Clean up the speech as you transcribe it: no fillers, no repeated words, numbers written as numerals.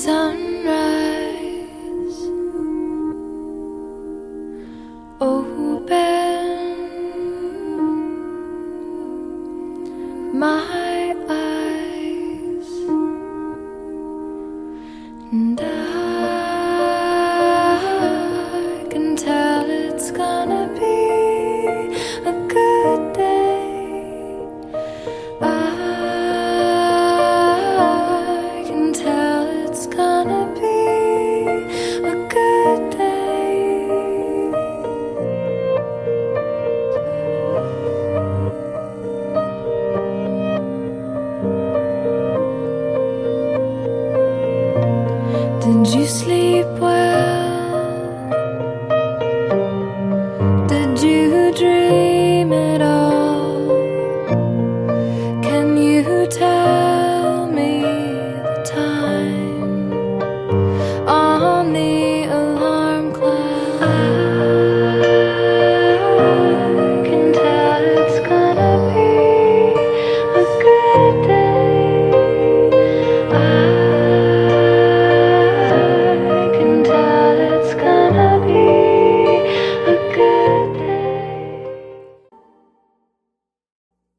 sunrise. Open my eyes, and I can tell it's gonna be a good day. I can tell it's gonna be a good day. Did you sleep?